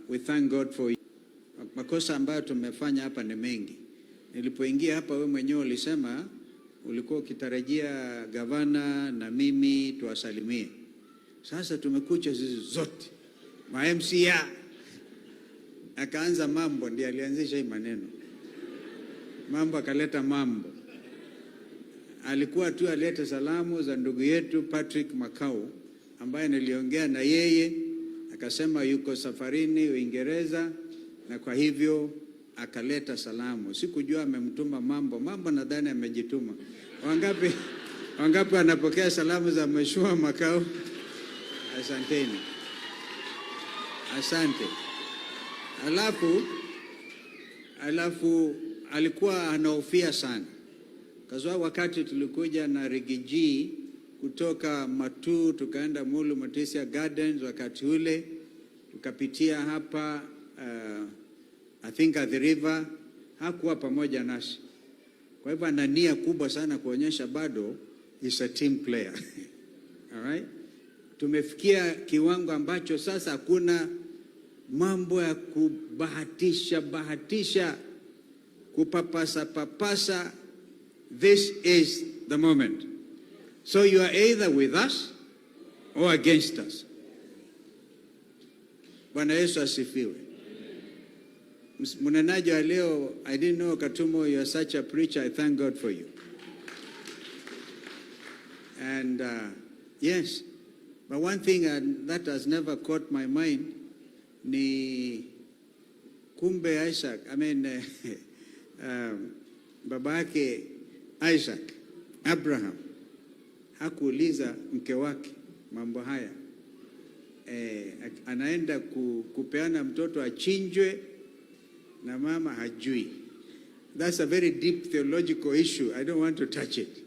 We thank God for you. Makosa ambayo tumefanya hapa ni mengi. Nilipoingia hapa wewe mwenyewe ulisema ulikuwa ukitarajia gavana na mimi tuwasalimie. Sasa tumekucha sisi zote. Ma MCA akaanza mambo, ndiye alianzisha hii maneno. Mambo akaleta mambo. Alikuwa tu alete salamu za ndugu yetu Patrick Makau ambaye niliongea na yeye, akasema yuko safarini Uingereza na kwa hivyo akaleta salamu. Sikujua amemtuma mambo nadhani amejituma. Wangapi anapokea salamu za Mheshimiwa Makau? Asanteni. Asante. Alafu alikuwa anahofia sana. Kwa wakati tulikuja na Rigiji kutoka Matu tukaenda Mulu Matesia Gardens, wakati ule tukapitia hapa I think at the river, hakuwa pamoja nasi. Kwa hivyo ana nia kubwa sana kuonyesha bado is a team player. All right? Tumefikia kiwango ambacho sasa hakuna mambo ya kubahatisha, kupapasa. This is the moment. So you are either with us or against us. Bwana Yesu asifiwe. Mnenaji wa leo, I didn't know Katumo, you are such a preacher. I thank God for you. And yes, but one thing that has never caught my mind ni kumbe Isaac, babake Isaac, Abraham, hakuuliza mke wake mambo haya. Anaenda kupeana mtoto achinjwe na mama hajui. That's a very deep theological issue. I don't want to touch it.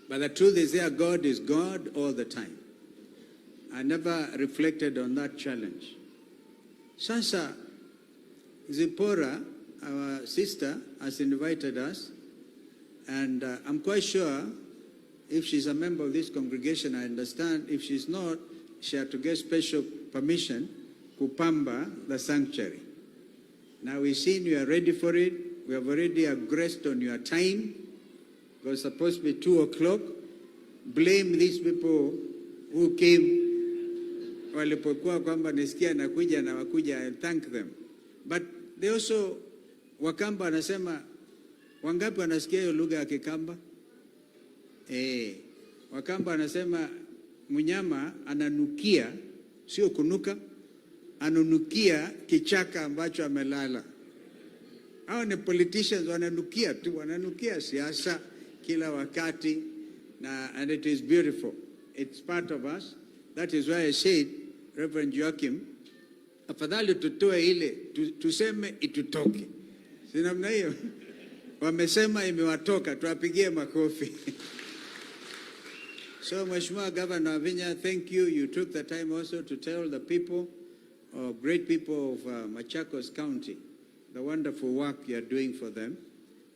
But the truth is that God is God all the time. I never reflected on that challenge. Sasa, Zipporah, our sister, has invited us. And I'm quite sure if she's a member of this congregation, I understand. If she's not, she had to get special permission kupamba the sanctuary. Now we've seen you are ready for it. We have already aggressed on your time. It was supposed to be 2 o'clock. Blame these people who came. Walipokuwa kwamba nisikia nakuja na wakuja, and thank them. But they also, Wakamba anasema, wangapi wanasikia hiyo lugha ya Kikamba? Wakamba anasema mnyama ananukia, sio kunuka, anunukia kichaka ambacho amelala. Hao ni politicians, wananukia tu, wananukia siasa kila wakati, and it is beautiful. It's part of us. That is why I said, Reverend Joachim, afadhali tutoe ile, tuseme itutoke. Si namna hiyo? Wamesema imewatoka, tuwapigie makofi. So, Mheshimiwa Governor Vinya, thank you. You took the time also to tell the people, great people of Machakos County, the wonderful work you are doing for them.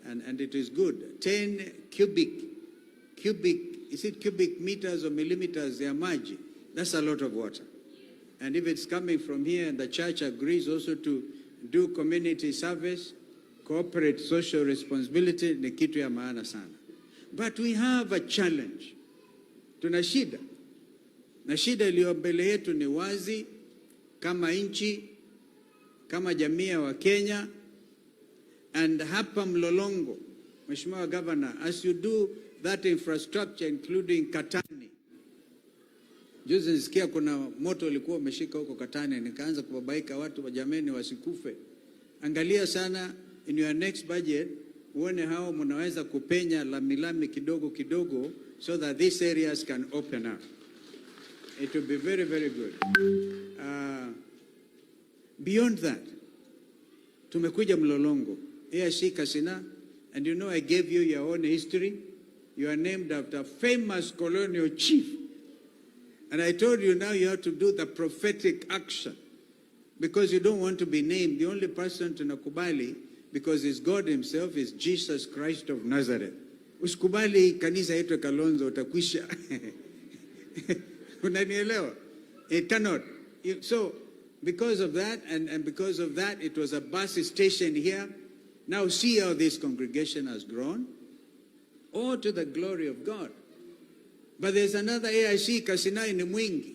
And it is good. 10 cubic, is it cubic meters or millimeters, they are maji? That's a lot of water. And if it's coming from here and the church agrees also to do community service, corporate social responsibility, ni kitu ya maana sana. But we have a challenge. Tuna shida. Na shida iliyo mbele yetu ni wazi, kama nchi, kama jamii wa Kenya, and hapa Mlolongo, Mheshimiwa Governor, as you do that infrastructure including Katani. Juzi nisikia kuna moto ulikuwa umeshika huko Katani, nikaanza kubabaika watu wa jameni wasikufe. Angalia sana in your next budget, uone hao mnaweza kupenya lami kidogo so that these areas can open up. It will be very, very good. Beyond that, tumekuja Mlolongo. Here shika sina, and you know I gave you your own history. You are named after a famous colonial chief. And I told you now you have to do the prophetic action. Because you don't want to be named. The only person to nakubali, because it's God himself, is Jesus Christ of Nazareth. Usikubali kanisa yetu Kalonzo utakwisha. Unanielewa? It cannot. So Because of that, and because of that, it was a bus station here. Now see how this congregation has grown. All to the glory of God. But there's another AIC, Kasina in Mwingi.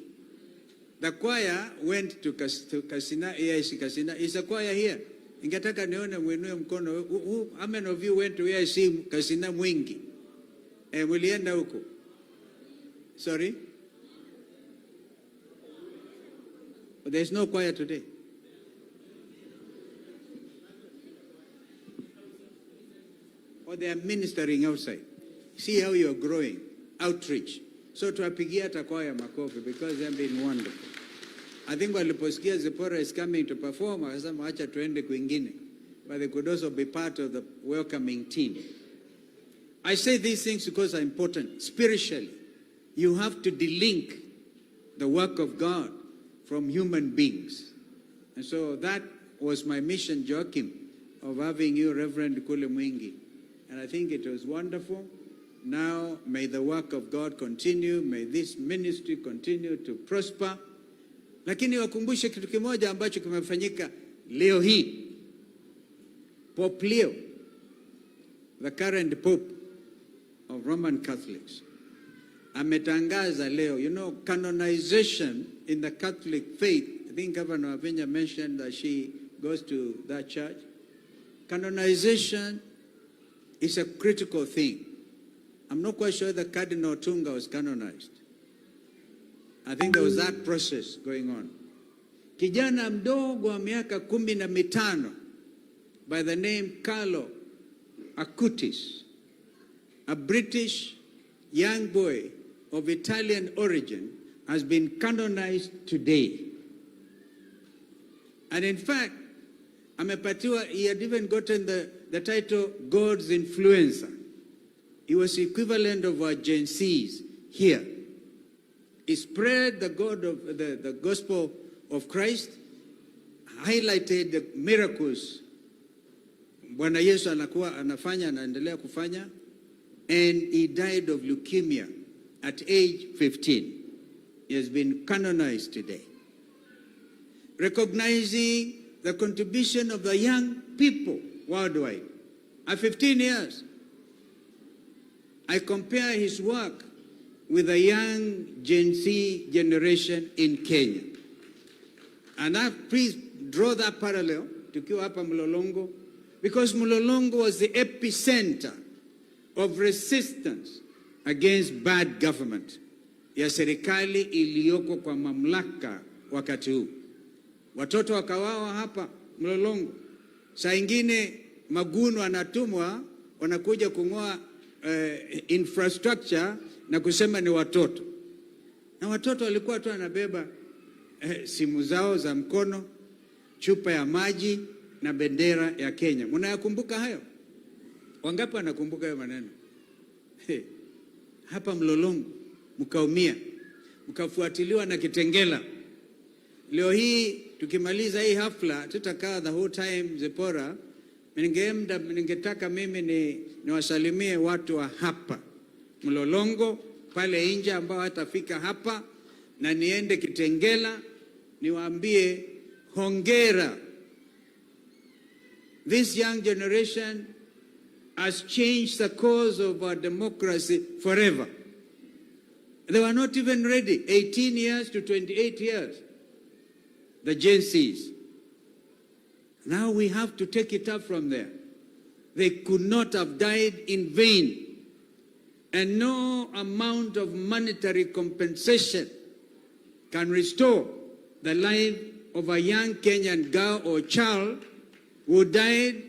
The choir went to Kasina, AIC Kasina. Is a choir here. Ingetaka nione mwenue mkono. How many of you went to AIC Kasina Mwingi? Mulienda huko. Sorry? But there's no choir today. Or they are ministering outside. See how you are growing. Outreach. So tuwapigia hata choir makofi because they have been wonderful. I think waliposikia Zipporah is coming to perform, wakasema acha tuende kwingine. But they could also be part of the welcoming team. I say these things because they're important. Spiritually, you have to delink the work of God from human beings. And so that was my mission, Joachim, of having you, Reverend Kule Mwingi. And I think it was wonderful. Now, may the work of God continue. May this ministry continue to prosper. Lakini wakumbushe kitu kimoja ambacho kimefanyika leo hii. Pope Leo, the current Pope of Roman Catholics, ametangaza leo, you know, canonization in the Catholic faith. I think Governor Avinya mentioned that she goes to that church. Canonization is a critical thing. I'm not quite sure that Cardinal Tunga was canonized. I think there was that process going on. Kijana mdogo wa miaka 15 by the name Carlo Acutis, a British young boy of Italian origin, has been canonized today. And in fact, he had even gotten the title God's Influencer. He was the equivalent of our Gen Zs here. He spread the the gospel of Christ, highlighted the miracles Bwana Yesu anafanya anaendelea kufanya, and he died of leukemia at age 15. He has been canonized today. Recognizing the contribution of the young people worldwide. At 15 years, I compare his work with the young Gen Z generation in Kenya. And please draw that parallel tukiwa hapa Mlolongo, because Mlolongo was the epicenter of resistance against bad government ya serikali iliyoko kwa mamlaka wakati huu. Watoto wakawawa hapa Mlolongo. Saa ingine magunu anatumwa wanakuja kungoa infrastructure na kusema ni watoto. Na watoto walikuwa tu wanabeba simu zao za mkono, chupa ya maji na bendera ya Kenya. Mnayakumbuka hayo? Wangapi wanakumbuka hayo maneno? Hapa Mlolongo mkaumia, mkafuatiliwa na Kitengela. Leo hii tukimaliza hii hafla tutakaa the whole time Zipporah. Ningetaka mimi niwasalimie watu wa hapa Mlolongo pale nje ambao hatafika hapa, na niende Kitengela niwaambie hongera. This young generation has changed the course of our democracy forever. They were not even ready, 18 years to 28 years, the Gen Zs. Now we have to take it up from there. They could not have died in vain. And no amount of monetary compensation can restore the life of a young Kenyan girl or child who died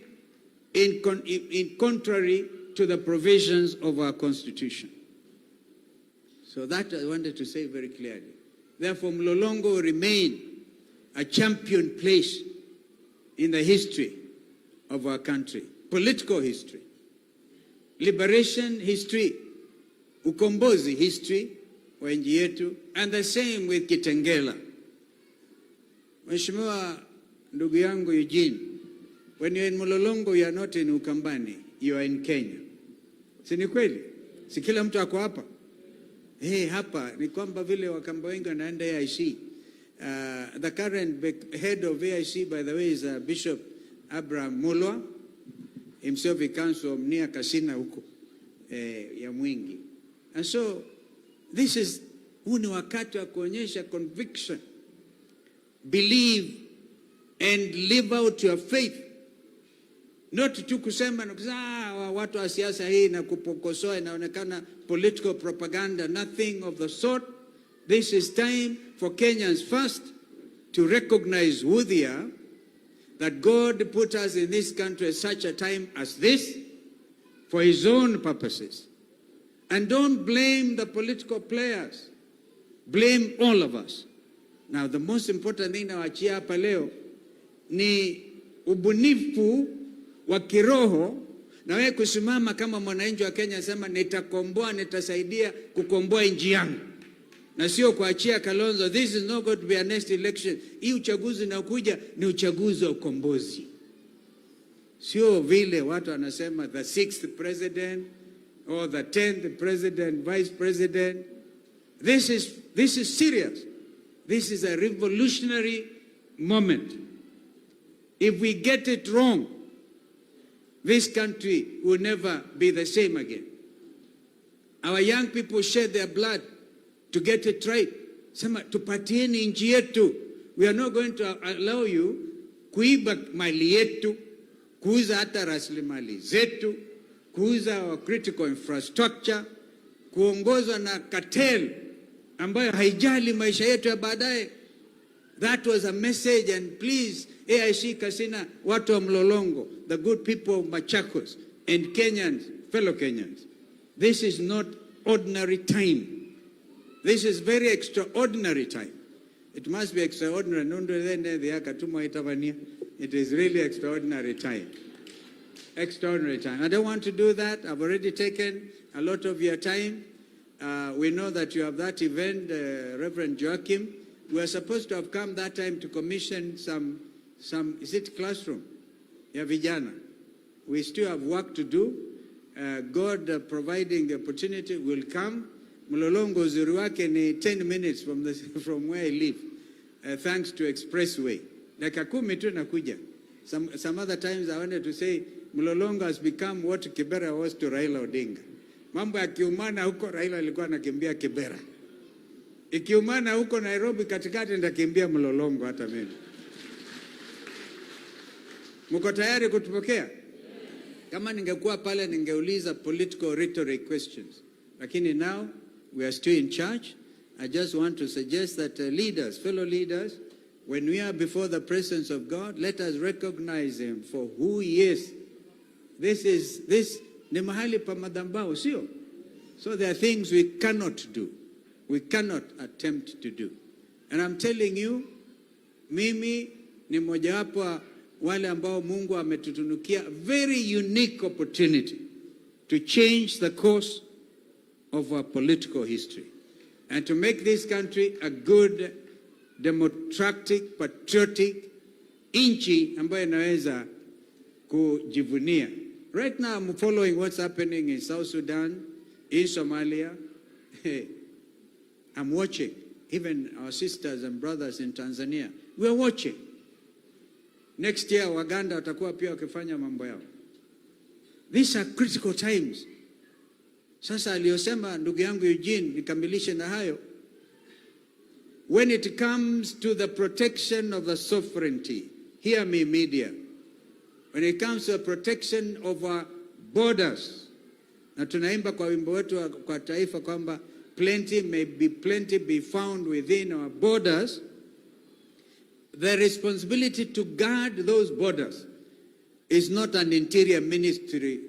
in contrary to the provisions of our Constitution. So that I wanted to say very clearly. Therefore, Mlolongo will remain a champion place in the history of our country, political history, liberation history, ukombozi history wa nchi yetu, and the same with Kitengela. Mheshimiwa ndugu yangu Eugene, when you're in Mlolongo, you are not in Ukambani, you are in Kenya. Si ni kweli? Si kila mtu ako hapa? Hapa ni kwamba vile Wakamba wengi wanaenda AIC. The current head of AIC, by the way, is Bishop Abraham Mulwa. Himself he comes from near Kasina huko ya Mwingi. And so this is huu ni wakati wa kuonyesha conviction. Believe and live out your faith. Not tu kusema watu wa siasa hii na kupokosoa inaonekana political propaganda. Nothing of the sort. This is time for Kenyans first to recognize who they are, that God put us in this country at such a time as this for his own purposes. And don't blame the political players. Blame all of us. Now, the most important thing nawachia hapa leo ni ubunifu wa kiroho na wewe kusimama kama mwananchi wa Kenya sema nitakomboa, nitasaidia kukomboa nchi yangu. Na sio kuachia Kalonzo. This is not going to be a next election. Hii uchaguzi unaokuja ni uchaguzi wa ukombozi. Sio vile watu wanasema the 6th president or the 10th president, vice president. This is serious. This is a revolutionary moment. If we get it wrong, this country will never be the same again. Our young people shed their blood to get it right. Sema tupatieni nchi yetu. We are not going to allow you kuiba mali yetu, kuuza hata rasilimali zetu, kuuza our critical infrastructure, kuongozwa na cartel ambayo haijali maisha yetu ya baadaye. That was a message, and please, AIC Kasina, watu wa Mlolongo, the good people of Machakos and Kenyans, fellow Kenyans. This is not ordinary time. This is very extraordinary time. It must be extraordinary. It is really extraordinary time. Extraordinary time. I don't want to do that. I've already taken a lot of your time. We know that you have that event, Reverend Joachim. We are supposed to have come that time to commission some is it classroom? Ya vijana. We still have work to do. God providing the opportunity will come. Mlolongo uzuri wake ni 10 minutes from where I live, thanks to expressway. Dakika 10 tu nakuja. Some other times I wanted to say Mlolongo has become what Kibera was to Raila Odinga. Mambo ya kiumana huko Raila alikuwa anakimbia Kibera. Ikiumana huko Nairobi katikati ndakimbia Mlolongo hata mimi. Mko tayari kutupokea? Kama ningekuwa pale ningeuliza political rhetoric questions. Lakini now we are still in charge. I just want to suggest that leaders, fellow leaders, when we are before the presence of God, let us recognize him for who he is. This ni mahali pa madhabahu, sio? So there are things we cannot do. We cannot attempt to do. And I'm telling you, mimi ni mojawapo wale ambao Mungu ametutunukia very unique opportunity to change the course of our political history and to make this country a good, democratic, patriotic nchi ambayo inaweza kujivunia. Right now I'm following what's happening in South Sudan, in Somalia. I'm watching. Even our sisters and brothers in Tanzania, we are watching. Next year Waganda watakuwa pia wakifanya mambo yao. These are critical times. Sasa aliyosema ndugu yangu Eugene, nikamilishe na hayo. When it comes to the protection of the sovereignty, hear me media. When it comes to the protection of our borders, na tunaimba kwa wimbo wetu kwa taifa kwamba plenty be found within our borders. The responsibility to guard those borders is not an interior ministry